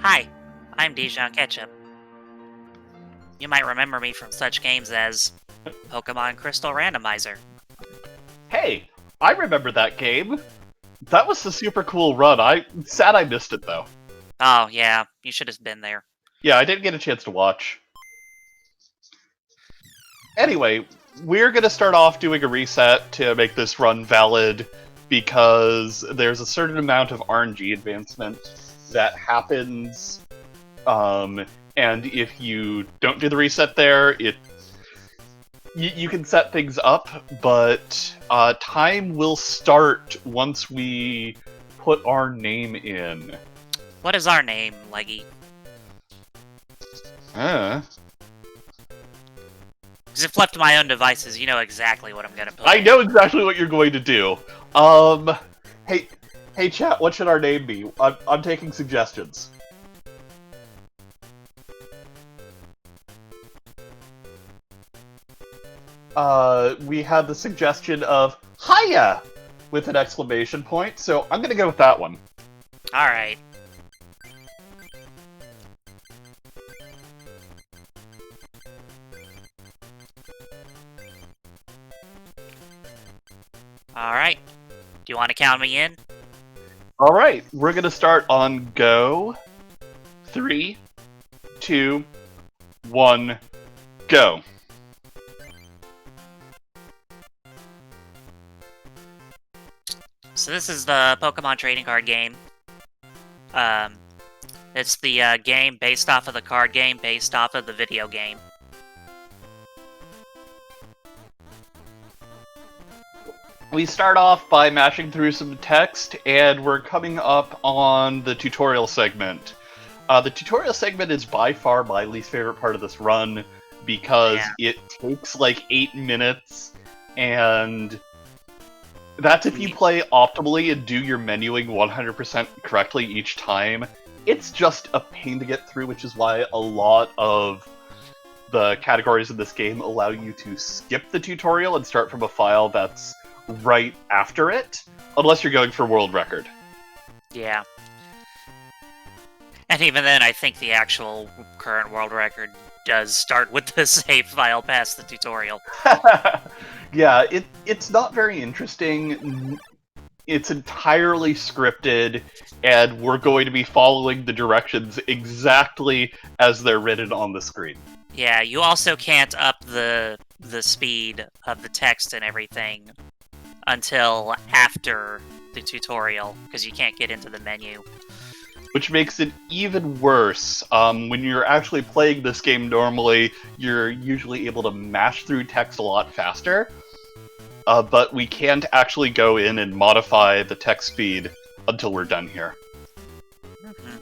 Hi, I'm dijonketchup. You might remember me from such games as Pokemon Crystal Randomizer. Hey, I remember that game. That was a super cool run. Sad I missed it though. Oh, yeah, you should have been there. Yeah, I didn't get a chance to watch. Anyway, we're gonna start off doing a reset to make this run valid because there's a certain amount of RNG advancement that happens, and if you don't do the reset there, you can set things up, but time will start once we put our name in. What is our name, Leggy? Because if left to my own devices, you know exactly what I'm gonna put. I know exactly what you're going to do. Hey, chat. What should our name be? I'm taking suggestions. We had the suggestion of "Hiya" with an exclamation point, so I'm gonna go with that one. Alright. Alright. Do you want to count me in? Alright, we're gonna start on go. 3, 2, 1, go. So this is the Pokemon trading card game. It's the game based off of the card game, based off of the video game. We start off by mashing through some text, and we're coming up on the tutorial segment. The tutorial segment is by far my least favorite part of this run, because it takes like 8 minutes, and that's if you play optimally and do your menuing 100% correctly each time. It's just a pain to get through, which is why a lot of the categories in this game allow you to skip the tutorial and start from a file that's right after it, unless you're going for world record. Yeah. And even then, I think the actual current world record does start with the save file past the tutorial. Yeah, it's not very interesting. It's entirely scripted, and we're going to be following the directions exactly as they're written on the screen. Yeah, you also can't up the speed of the text and everything until after the tutorial, because you can't get into the menu. Which makes it even worse. When you're actually playing this game normally, you're usually able to mash through text a lot faster, but we can't actually go in and modify the text speed until we're done here. Mm-hmm.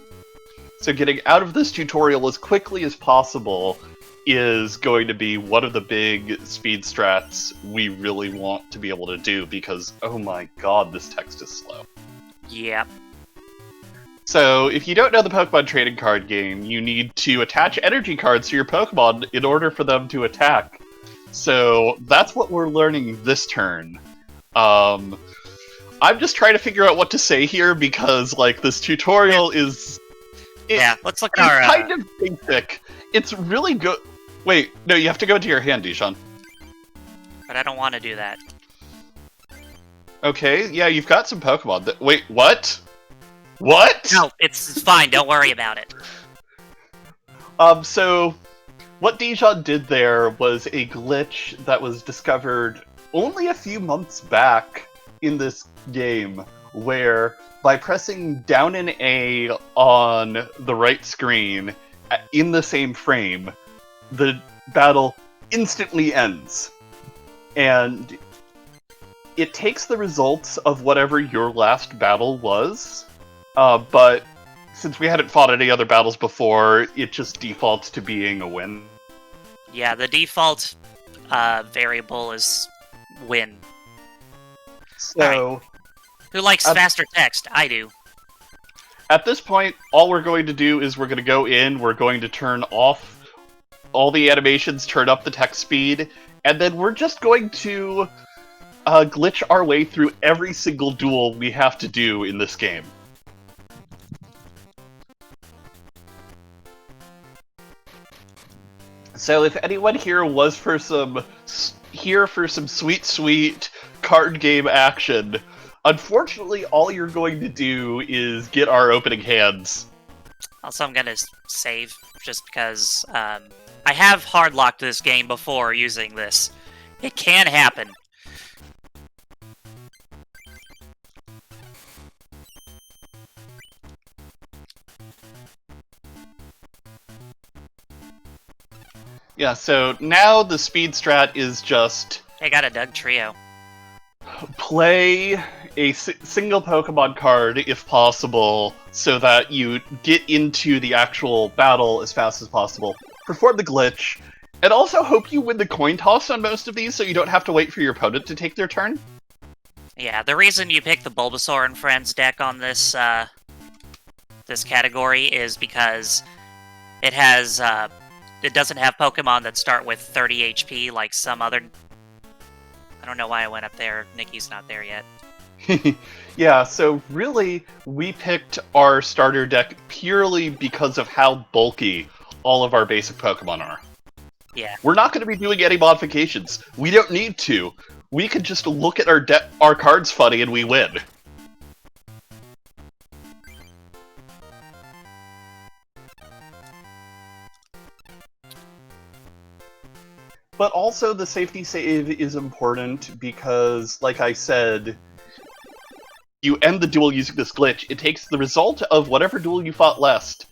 So getting out of this tutorial as quickly as possible is going to be one of the big speed strats we really want to be able to do, because, oh my god, this text is slow. Yep. So, if you don't know the Pokemon trading card game, you need to attach energy cards to your Pokemon in order for them to attack. So, that's what we're learning this turn. I'm just trying to figure out what to say here, because, like, this tutorial is... Yeah, let's look at our... kind of basic. It's really good... Wait, no, you have to go into your hand, Dijon. But I don't want to do that. Okay, yeah, you've got some Pokemon that... Wait, what? What? No, it's fine. Don't worry about it. So, what Dijon did there was a glitch that was discovered only a few months back in this game, where by pressing down an A on the right screen in the same frame, the battle instantly ends. And it takes the results of whatever your last battle was, but since we hadn't fought any other battles before, it just defaults to being a win. Yeah, the default variable is win. So, right. Who likes faster text? I do. At this point, all we're going to do is we're going to go in, we're going to turn off all the animations, turn up the text speed, and then we're just going to glitch our way through every single duel we have to do in this game. So if anyone here was for some sweet, sweet card game action, unfortunately, all you're going to do is get our opening hands. Also, I'm gonna save just because I have hard locked this game before using this. It can happen. Yeah, so now the speed strat is just I got a Doug Trio. play a single Pokemon card if possible, so that you get into the actual battle as fast as possible, perform the glitch, and also hope you win the coin toss on most of these so you don't have to wait for your opponent to take their turn. Yeah, the reason you pick the Bulbasaur and Friends deck on this this category is because it has it doesn't have Pokemon that start with 30 HP like some other. I don't know why I went up there. Nikki's not there yet. Yeah, so really, we picked our starter deck purely because of how bulky all of our basic Pokemon are. Yeah. We're not going to be doing any modifications. We don't need to. We could just look at our cards funny and we win. But also, the safety save is important because, like I said, you end the duel using this glitch. It takes the result of whatever duel you fought last.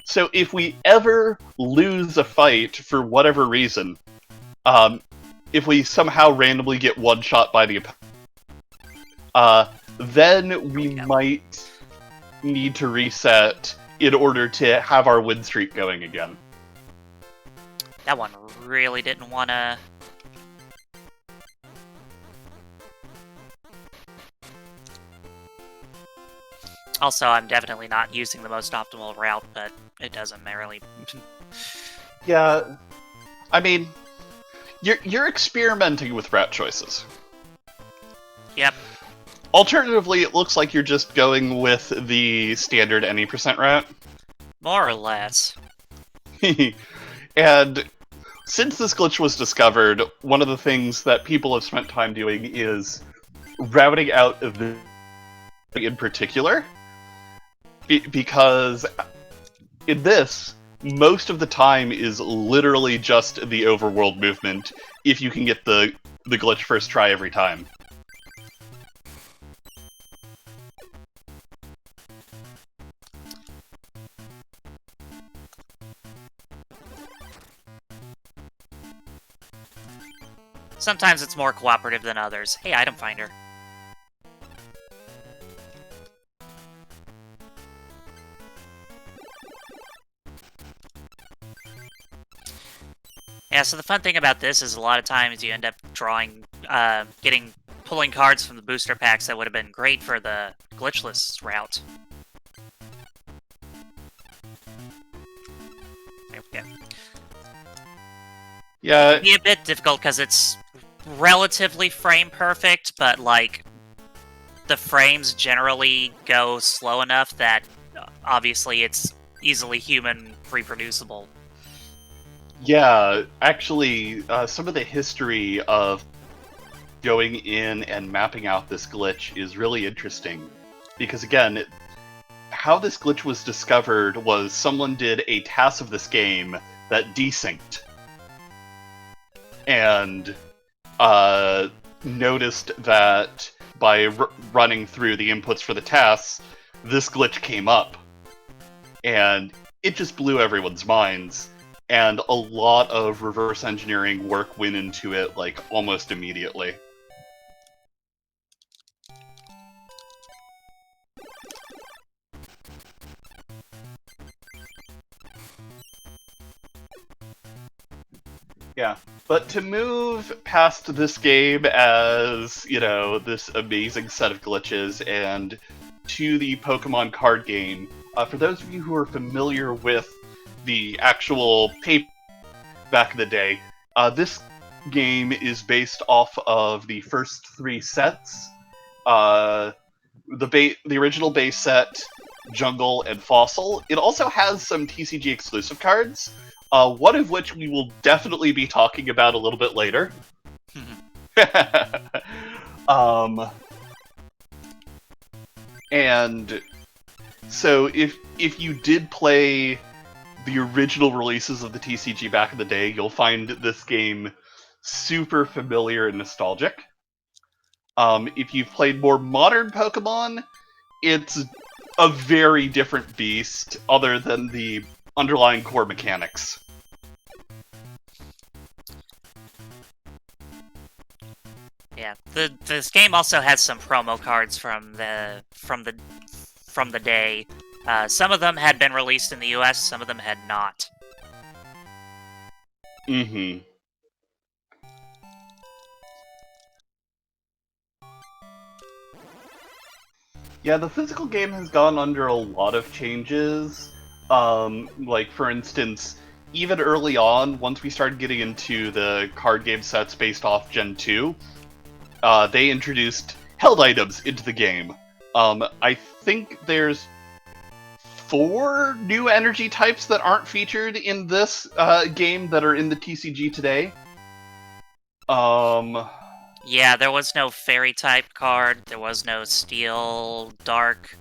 So if we ever lose a fight for whatever reason, if we somehow randomly get one-shot by the opponent, then we might need to reset in order to have our win streak going again. That one really didn't want to... Also, I'm definitely not using the most optimal route, but it doesn't really... Yeah, I mean, you're experimenting with route choices. Yep. Alternatively, it looks like you're just going with the standard any percent route. More or less. And since this glitch was discovered, one of the things that people have spent time doing is routing out the in particular, because in this, most of the time is literally just the overworld movement if you can get the glitch first try every time. Sometimes it's more cooperative than others. Hey, item finder. Yeah, so the fun thing about this is a lot of times you end up drawing, pulling cards from the booster packs that would have been great for the glitchless route. There we go. Yeah, It'd be a bit difficult because it's relatively frame perfect, but like the frames generally go slow enough that obviously it's easily human reproducible. yeah. Actually, some of the history of going in and mapping out this glitch is really interesting, because again, how this glitch was discovered was someone did a task of this game that desynced. And noticed that by running through the inputs for the tasks, this glitch came up. And it just blew everyone's minds. And a lot of reverse engineering work went into it, like, almost immediately. Yeah, but to move past this game as, you know, this amazing set of glitches and to the Pokemon card game, for those of you who are familiar with the actual paper back in the day, this game is based off of the first three sets. The original base set, Jungle, and Fossil. It also has some TCG exclusive cards, one of which we will definitely be talking about a little bit later. And so if you did play the original releases of the TCG back in the day, you'll find this game super familiar and nostalgic. If you've played more modern Pokemon, it's a very different beast other than the underlying core mechanics. Yeah, this game also has some promo cards from the day. Some of them had been released in the US, some of them had not. Mm-hmm. Yeah, the physical game has gone under a lot of changes. Like, for instance, even early on, once we started getting into the card game sets based off Gen 2, they introduced held items into the game. I think there's 4 new energy types that aren't featured in this game that are in the TCG today. Yeah, there was no fairy type card. There was no steel, dark.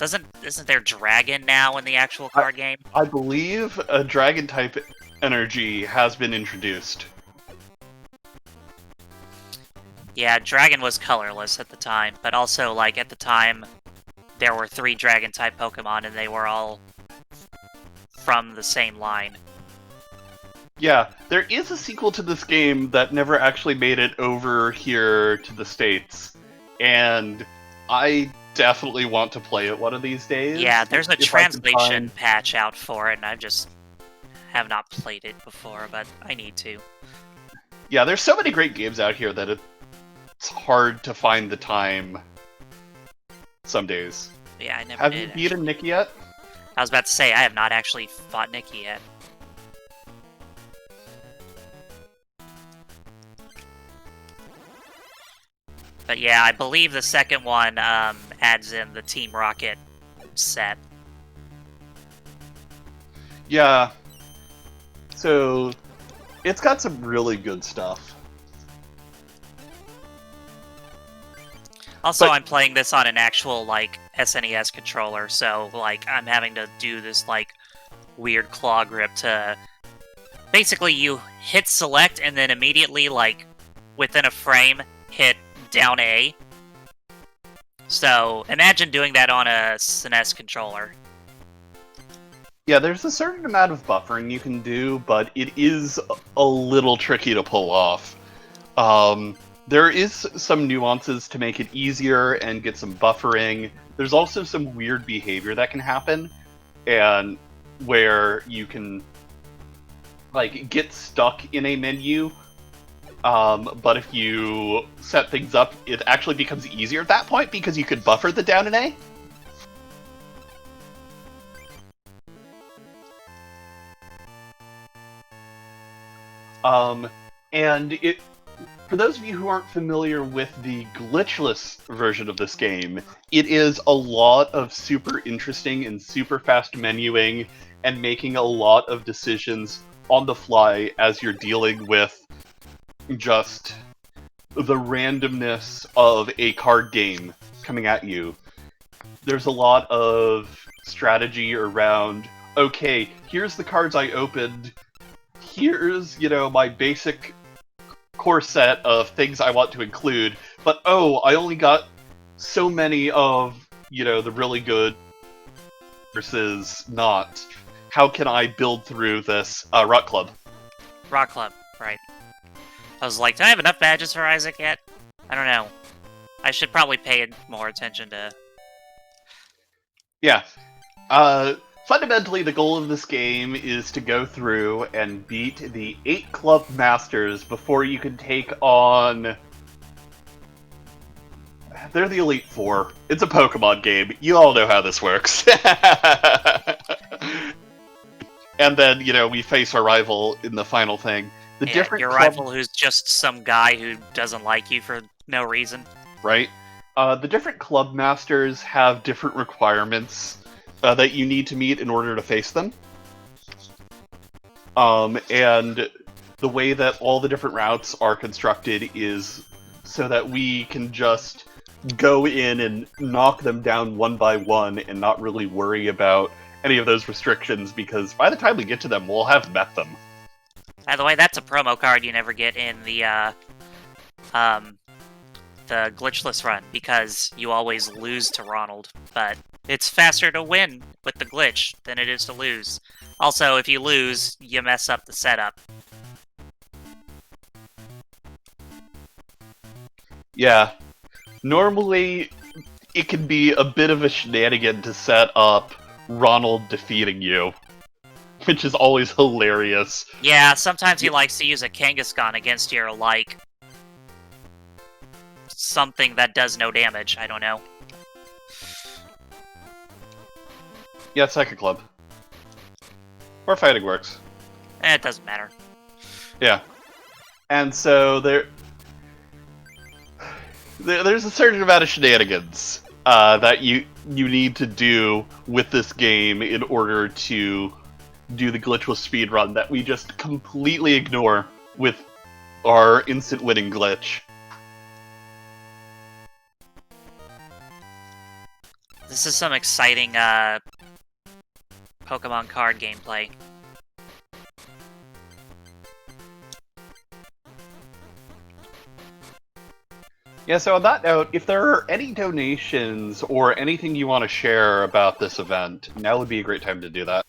Isn't there dragon now in the actual card game? I believe a dragon type energy has been introduced. Yeah, dragon was colorless at the time, but also, like, at the time, there were 3 dragon type Pokemon and they were all from the same line. Yeah, there is a sequel to this game that never actually made it over here to the States, and I definitely want to play it one of these days. Yeah, there's a translation patch out for it, and I just have not played it before, but I need to. Yeah, there's so many great games out here that it's hard to find the time some days. Yeah, I never Have did. you beaten Nikki yet? I was about to say, I have not actually fought Nikki yet. But yeah, I believe the second one adds in the Team Rocket set. Yeah. So, it's got some really good stuff. Also, I'm playing this on an actual, like, SNES controller, so, like, I'm having to do this, like, weird claw grip to... Basically, you hit select and then immediately, like, within a frame, hit down A. So, imagine doing that on a SNES controller. Yeah, there's a certain amount of buffering you can do, but it is a little tricky to pull off. There is some nuances to make it easier and get some buffering. There's also some weird behavior that can happen, and where you can, like, get stuck in a menu, but if you set things up, it actually becomes easier at that point because you could buffer the down and A. And for those of you who aren't familiar with the glitchless version of this game, it is a lot of super interesting and super fast menuing and making a lot of decisions on the fly as you're dealing with just the randomness of a card game coming at you. There's a lot of strategy around, okay, here's the cards I opened, here's, my basic core set of things I want to include, but oh, I only got so many of, the really good versus not. How can I build through this Rock Club? Rock Club, right. I was like, do I have enough badges for Isaac yet? I don't know. I should probably pay more attention to... Yeah. Fundamentally, the goal of this game is to go through and beat the 8 club masters before you can take on... They're the Elite Four. It's a Pokemon game. You all know how this works. And then, we face our rival in the final thing. Your rival who's just some guy who doesn't like you for no reason. Right? The different club masters have different requirements that you need to meet in order to face them. And the way that all the different routes are constructed is so that we can just go in and knock them down one by one and not really worry about any of those restrictions, because by the time we get to them, we'll have met them. By the way, that's a promo card you never get in the glitchless run, because you always lose to Ronald, but it's faster to win with the glitch than it is to lose. Also, if you lose, you mess up the setup. Yeah. Normally, it can be a bit of a shenanigan to set up Ronald defeating you, which is always hilarious. Yeah, sometimes he likes to use a Kangaskhan against your, like, something that does no damage, I don't know. Yeah, Psychic Club. Or Fighting Works. It doesn't matter. Yeah. And so there's a certain amount of shenanigans that you need to do with this game in order to do the glitchless speedrun that we just completely ignore with our instant winning glitch. This is some exciting Pokemon card gameplay. Yeah, so on that note, if there are any donations or anything you want to share about this event, now would be a great time to do that.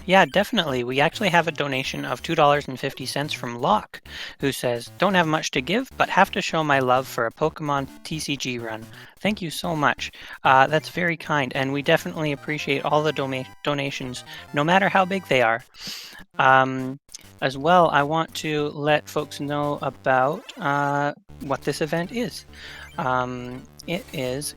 Yeah, definitely. We actually have a donation of $2.50 from Locke, who says, "Don't have much to give, but have to show my love for a Pokemon TCG run. Thank you so much. That's very kind, and we definitely appreciate all the donations, no matter how big they are." As well, I want to let folks know about what this event is. It is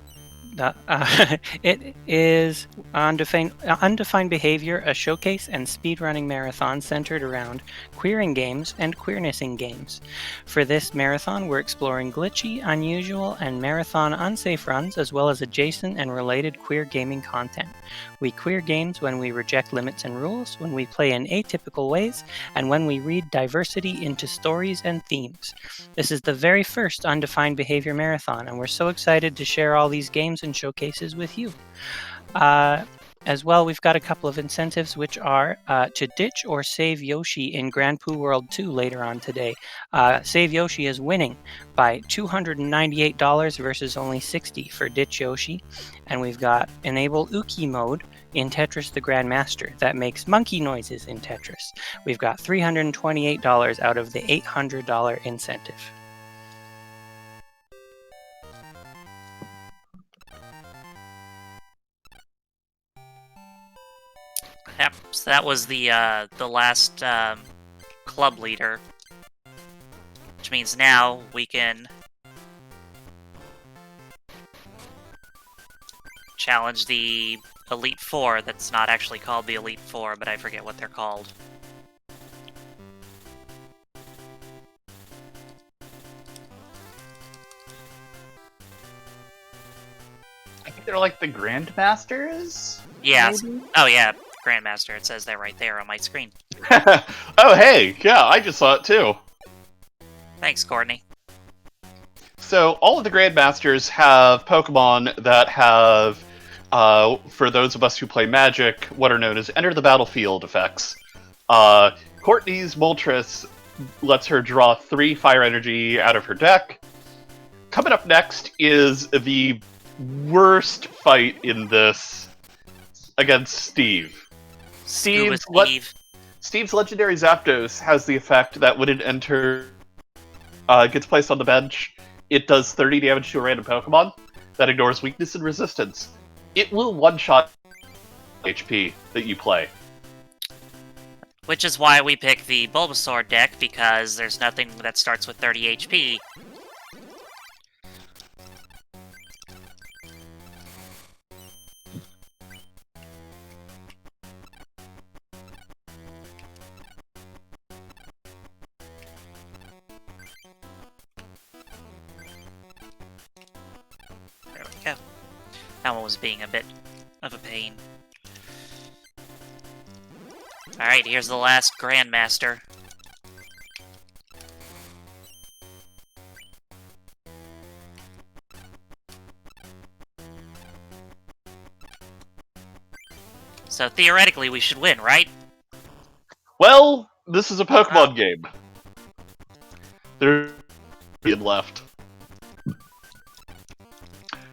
it is Undefined Behaviour, a showcase and speedrunning marathon centered around queering games and queernessing games. For this marathon, we're exploring glitchy, unusual, and marathon unsafe runs, as well as adjacent and related queer gaming content. We queer games when we reject limits and rules, when we play in atypical ways, and when we read diversity into stories and themes. This is the very first Undefined Behaviour Marathon, and we're so excited to share all these games and showcases with you. As well, we've got a couple of incentives, which are to ditch or save Yoshi in Grand Poo World 2 later on today. Save Yoshi is winning by $298 versus only $60 for Ditch Yoshi. And we've got Enable Uki mode in Tetris the Grandmaster that makes monkey noises in Tetris. We've got $328 out of the $800 incentive. Yep, so that was the last club leader, which means now we can challenge the Elite Four. That's not actually called the Elite Four, but I forget what they're called. I think they're like the Grandmasters? Yeah. Maybe? Oh yeah, Grandmaster. It says that right there on my screen. Oh, hey! Yeah, I just saw it too. Thanks, Courtney. So, all of the Grandmasters have Pokemon that have, for those of us who play Magic, what are known as Enter the Battlefield effects. Courtney's Moltres lets her draw 3 Fire Energy out of her deck. Coming up next is the worst fight in this against Steve. Scuba Steve's legendary Zapdos has the effect that when it gets placed on the bench, it does 30 damage to a random Pokemon that ignores weakness and resistance. It will one-shot HP that you play. Which is why we pick the Bulbasaur deck, because there's nothing that starts with 30 HP. go. That one was being a bit of a pain. Alright, here's the last Grandmaster. So theoretically, we should win, right? Well, this is a Pokemon game. There's left.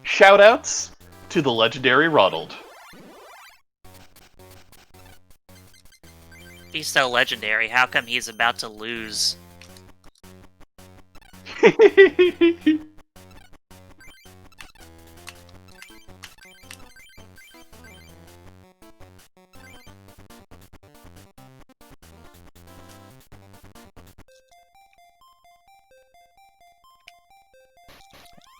Shoutouts to the legendary Ronald. He's so legendary, how come he's about to lose?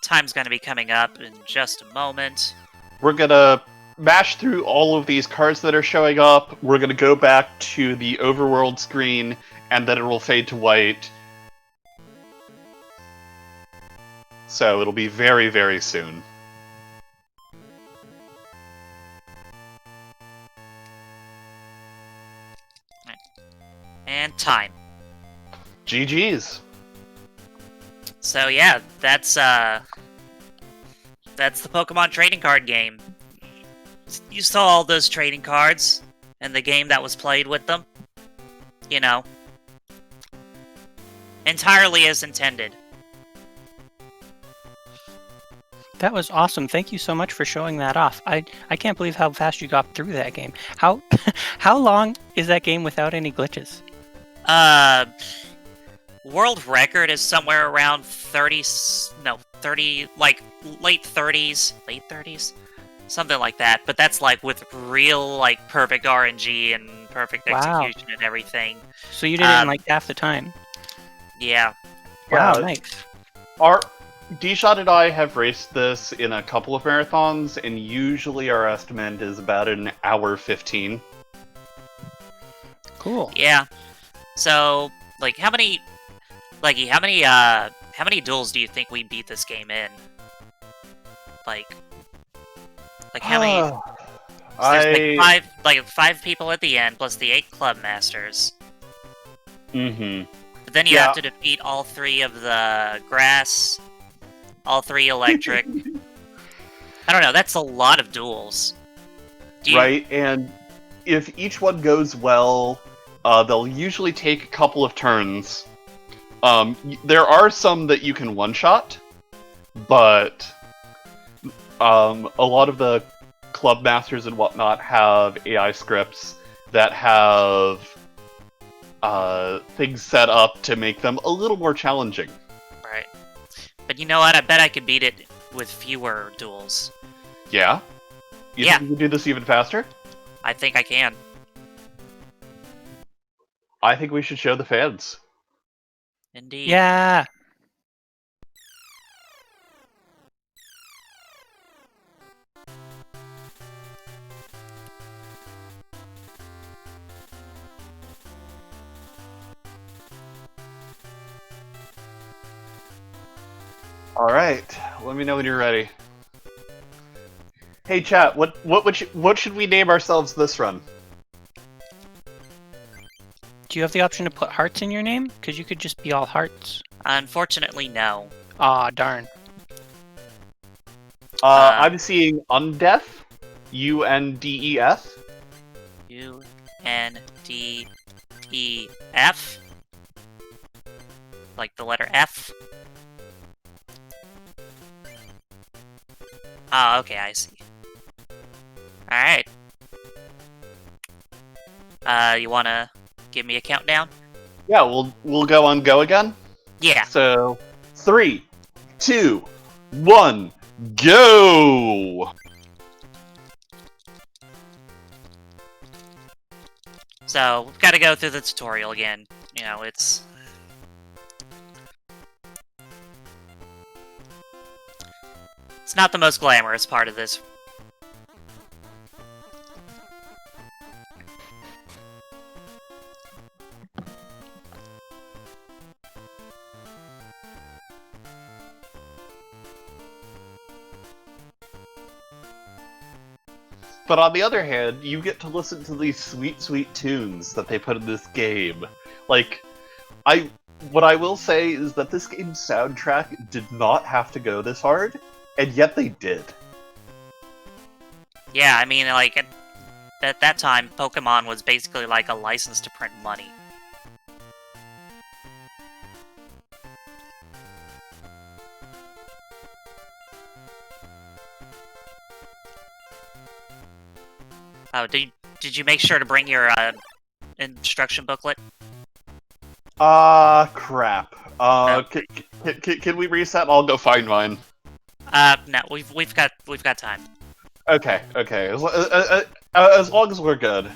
Time's gonna be coming up in just a moment. We're gonna mash through all of these cards that are showing up. We're gonna go back to the overworld screen, and then it will fade to white. So it'll be very, very soon. And time. GG's. So yeah, that's the Pokemon trading card game. You saw all those trading cards and the game that was played with them. You know, entirely as intended. That was awesome. Thank you so much for showing that off. I can't believe how fast you got through that game. How how long is that game without any glitches? World record is somewhere around 30, like late 30s, something like that. But that's like with real like perfect RNG and perfect Wow. execution and everything. So you did it in like half the time. Yeah. Wow, Yeah. nice. Our D-Shot and I have raced this in a couple of marathons, and usually our estimate is about an hour 15. Cool. Yeah. So, like, how many duels do you think we beat this game in? Like how many? So there's like five people at the end, plus the 8 club masters. Mm-hmm. But then you Yeah. have to defeat all 3 of the grass, all 3 electric. I don't know. That's a lot of duels. Right, and if each one goes well, they'll usually take a couple of turns. There are some that you can one-shot, but a lot of the club masters and whatnot have AI scripts that have things set up to make them a little more challenging. Right. But you know what? I bet I could beat it with fewer duels. Yeah? You Yeah. think you can do this even faster? I think I can. I think we should show the fans. Indeed. Yeah. Alright, let me know when you're ready. Hey chat, what should we name ourselves this run? Do you have the option to put hearts in your name? Because you could just be all hearts. Unfortunately, no. Aw, darn. I'm seeing Undef, UNDEF. UNDEF. Like the letter F. Oh, okay, I see. Alright. You wanna give me a countdown? Yeah, we'll go on go again. Yeah. So 3, 2, 1, go! So, we've got to go through the tutorial again. You know, it's not the most glamorous part of this. But on the other hand, you get to listen to these sweet, sweet tunes that they put in this game. Like, what I will say is that this game's soundtrack did not have to go this hard, and yet they did. Yeah, I mean, like, at that time, Pokemon was basically like a license to print money. Oh, did you make sure to bring your instruction booklet? Crap. No. Can we reset? I'll go find mine. No, we've got time. Okay. As long as we're good.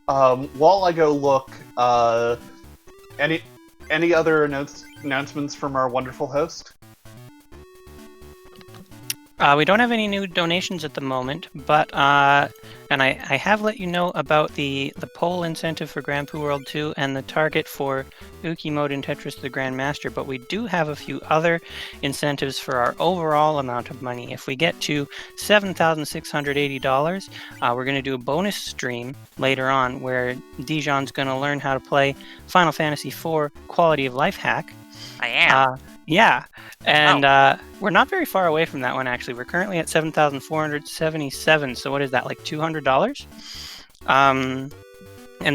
While I go look, any other announcements from our wonderful host? We don't have any new donations at the moment, but and I have let you know about the poll incentive for Grand Poo World 2 and the target for Uki mode in Tetris the Grandmaster, but we do have a few other incentives for our overall amount of money. If we get to $7,680, we're going to do a bonus stream later on where Dijon's going to learn how to play Final Fantasy IV Quality of Life Hack. I am. Yeah, and we're not very far away from that one, actually. We're currently at 7,477, so what is that, like $200? And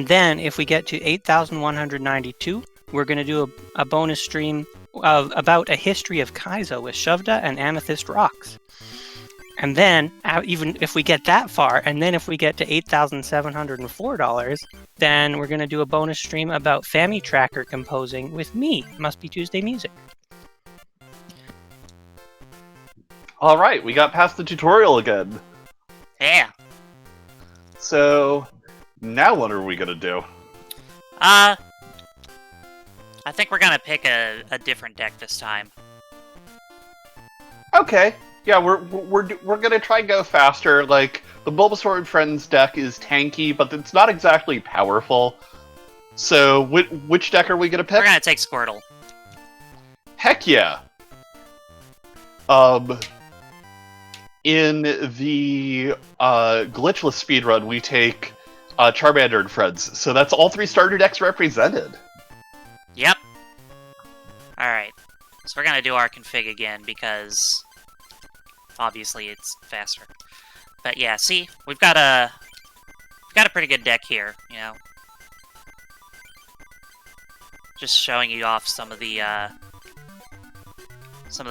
then if we get to 8,192, we're going to do a bonus stream about a history of Kaizo with Shovda and Amethyst Rocks. And then, even if we get that far, and then if we get to $8,704, then we're going to do a bonus stream about Fami Tracker composing with me, Must Be Tuesday Music. Alright, we got past the tutorial again. Yeah. So, now what are we gonna do? I think we're gonna pick a different deck this time. Okay. Yeah, we're gonna try and go faster. Like, the Bulbasaur and Friends deck is tanky, but it's not exactly powerful. So, which deck are we gonna pick? We're gonna take Squirtle. Heck yeah! In the glitchless speedrun, we take Charmander and Friends, so that's all three starter decks represented. Yep. Alright. So we're gonna do our config again, because obviously it's faster. But yeah, see? We've got a pretty good deck here, you know? Just showing you off some of the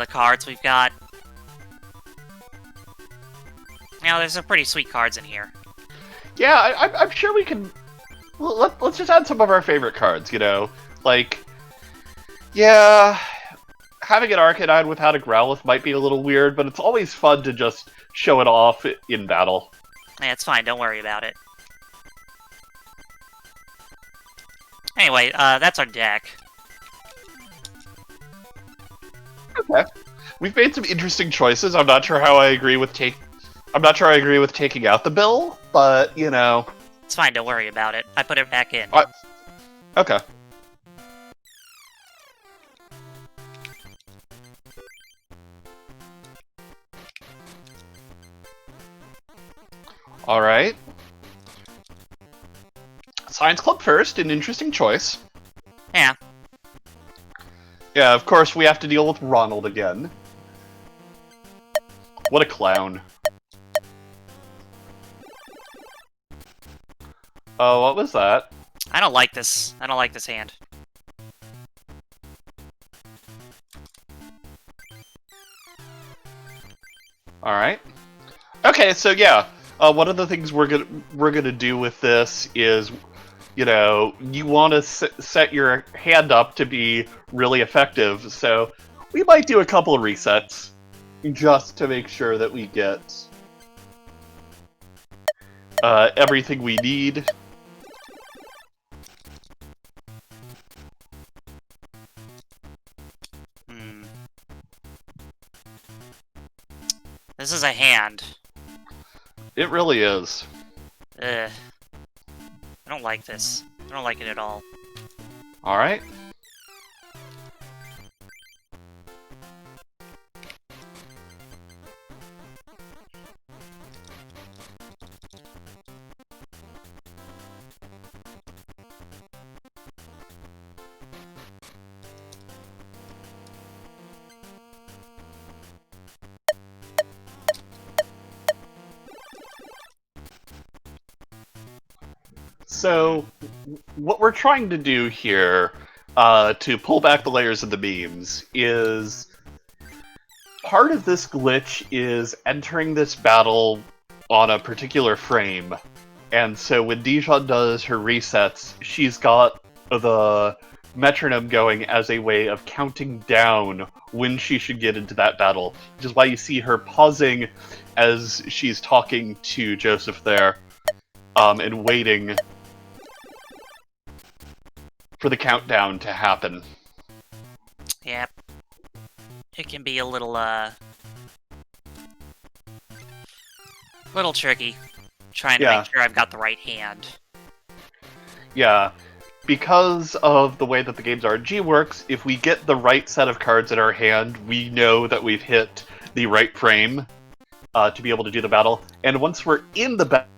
cards we've got. Now, there's some pretty sweet cards in here. Yeah, I'm sure we can... Let's just add some of our favorite cards, you know? Like, yeah, having an Arcanine without a Growlithe might be a little weird, but it's always fun to just show it off in battle. Yeah, it's fine, don't worry about it. Anyway, that's our deck. Okay. We've made some interesting choices. I'm not sure how I agree with taking out the bill, but, you know... It's fine, don't worry about it. I put it back in. Okay. Alright. Science Club first, an interesting choice. Yeah. Yeah, of course we have to deal with Ronald again. What a clown. Oh, what was that? I don't like this. I don't like this hand. Alright. Okay, so yeah, one of the things we're gonna do with this is, you know, you want to set your hand up to be really effective, so we might do a couple of resets just to make sure that we get everything we need. This is a hand. It really is. Ugh. I don't like this. I don't like it at all. Alright. So, what we're trying to do here, to pull back the layers of the memes, is part of this glitch is entering this battle on a particular frame. And so when Dijon does her resets, she's got the metronome going as a way of counting down when she should get into that battle, which is why you see her pausing as she's talking to Joseph there, and waiting for the countdown to happen. Yep. It can be a little tricky. Trying to Yeah. make sure I've got the right hand. Yeah. Because of the way that the game's RNG works, if we get the right set of cards in our hand, we know that we've hit the right frame to be able to do the battle. And once we're in the battle,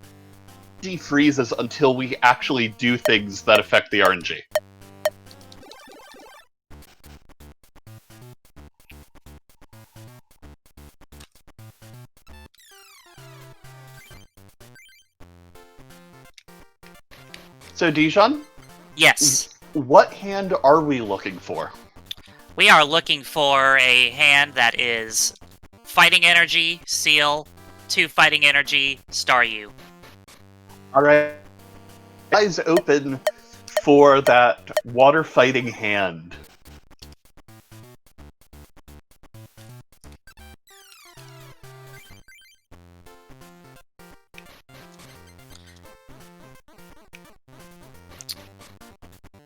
it freezes until we actually do things that affect the RNG. So, Dijon? Yes. What hand are we looking for? We are looking for a hand that is fighting energy, seal, 2 fighting energy, star U. Alright. Eyes open for that water fighting hand.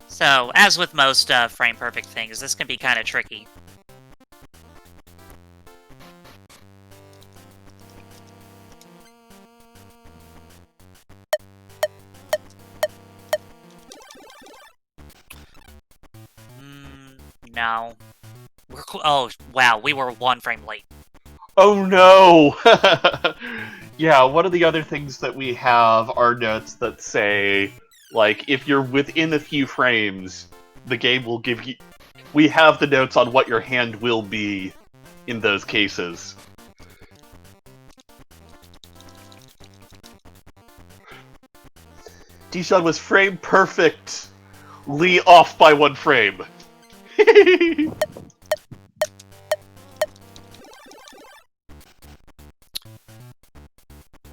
So, as with most frame-perfect things, this can be kind of tricky. No. Oh, wow, we were 1 frame late. Oh no! Yeah, one of the other things that we have are notes that say, like, if you're within a few frames, the game will give you... We have the notes on what your hand will be in those cases. Dijon was frame perfectly off by 1 frame.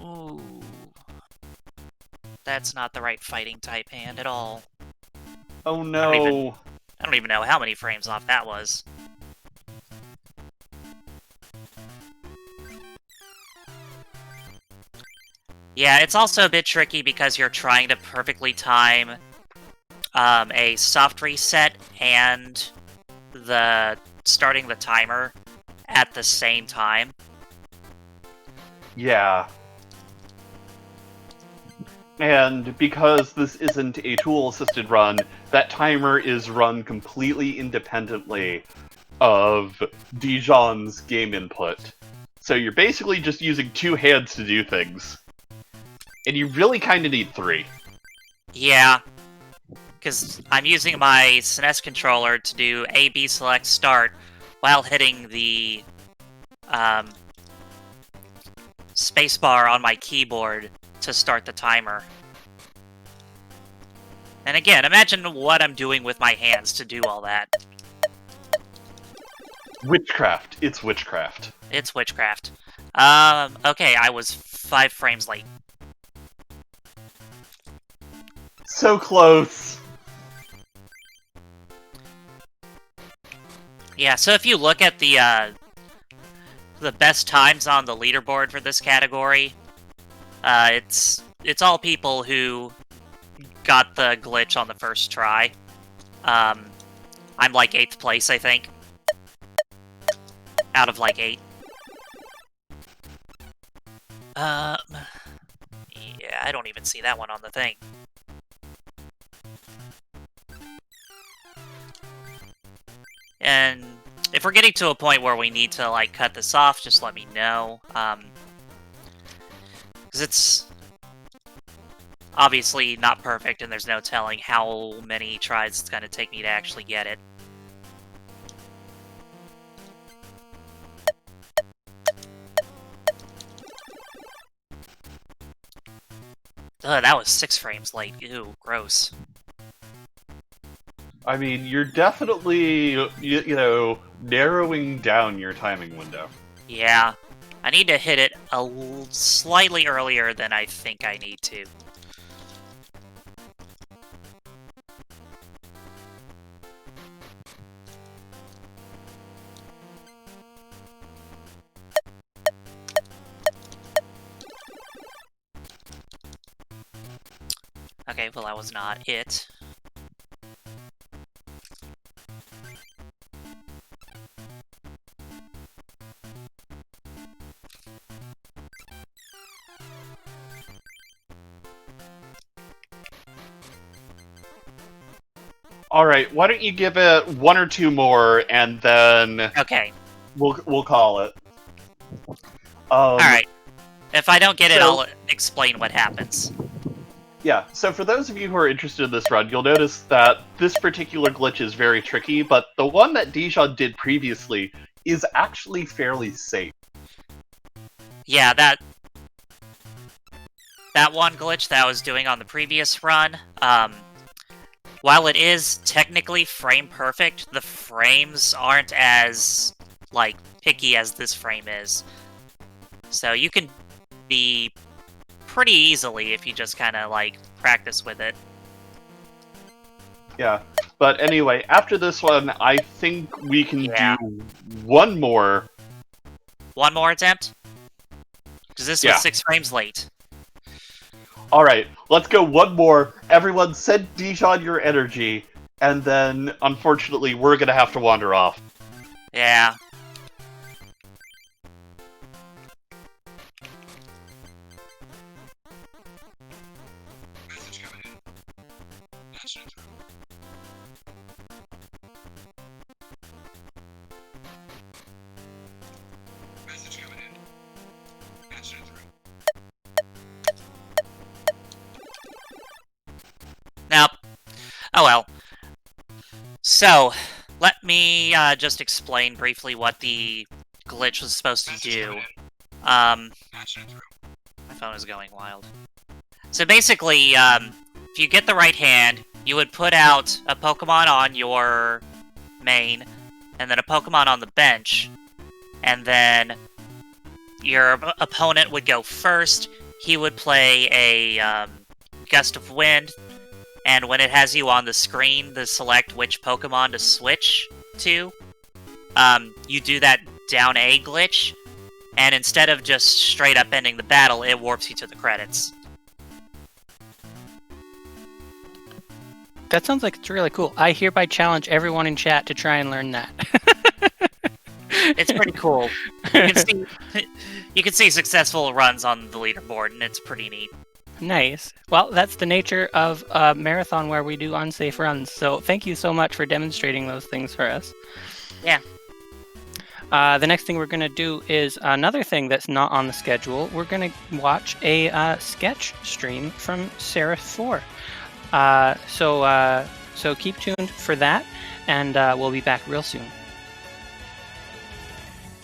Ooh. That's not the right fighting type hand at all. Oh no. I don't even know how many frames off that was. Yeah, it's also a bit tricky because you're trying to perfectly time a soft reset and the starting the timer at the same time. Yeah. And because this isn't a tool-assisted run, that timer is run completely independently of Dijon's game input. So you're basically just using 2 hands to do things. And you really kind of need 3. Yeah, because I'm using my SNES controller to do A, B select start while hitting the spacebar on my keyboard to start the timer. And again, imagine what I'm doing with my hands to do all that. Witchcraft. It's witchcraft. It's witchcraft. Okay, I was 5 frames late. So close! Yeah, so if you look at the best times on the leaderboard for this category, it's all people who got the glitch on the first try. I'm like 8th place, I think. Out of like 8. Yeah, I don't even see that one on the thing. And if we're getting to a point where we need to, like, cut this off, just let me know. Because it's obviously not perfect, and there's no telling how many tries it's going to take me to actually get it. Ugh, that was 6 frames late. Ew, gross. I mean, you're definitely, you know, narrowing down your timing window. Yeah. I need to hit it slightly earlier than I think I need to. Okay, well that was not it. All right, why don't you give it 1 or 2 more, and then Okay. we'll call it. Alright. If I don't get it, so- I'll explain what happens. Yeah, so for those of you who are interested in this run, you'll notice that this particular glitch is very tricky, but the one that Dijon did previously is actually fairly safe. Yeah, that one glitch that I was doing on the previous run, while it is technically frame perfect, the frames aren't as, like, picky as this frame is. So you can be pretty easily if you just kind of, like, practice with it. Yeah, but anyway, after this one, I think we can Yeah. do one more. One more attempt? Because this Yeah. was 6 frames late. Alright, let's go one more. Everyone send Dijon your energy, and then, unfortunately, we're gonna have to wander off. Yeah. Now, oh well. So, let me just explain briefly what the glitch was supposed to do. My phone is going wild. So basically, if you get the right hand, you would put out a Pokemon on your main, and then a Pokemon on the bench, and then your opponent would go first. He would play a Gust of Wind, and when it has you on the screen to select which Pokemon to switch to, you do that down A glitch, and instead of just straight up ending the battle, it warps you to the credits. That sounds like it's really cool. I hereby challenge everyone in chat to try and learn that. It's pretty cool. You can see successful runs on the leaderboard, and it's pretty neat. Nice. Well, that's the nature of a marathon where we do unsafe runs. So thank you so much for demonstrating those things for us. Yeah. The next thing we're going to do is another thing that's not on the schedule. We're going to watch a sketch stream from Seraph4. So keep tuned for that, and we'll be back real soon.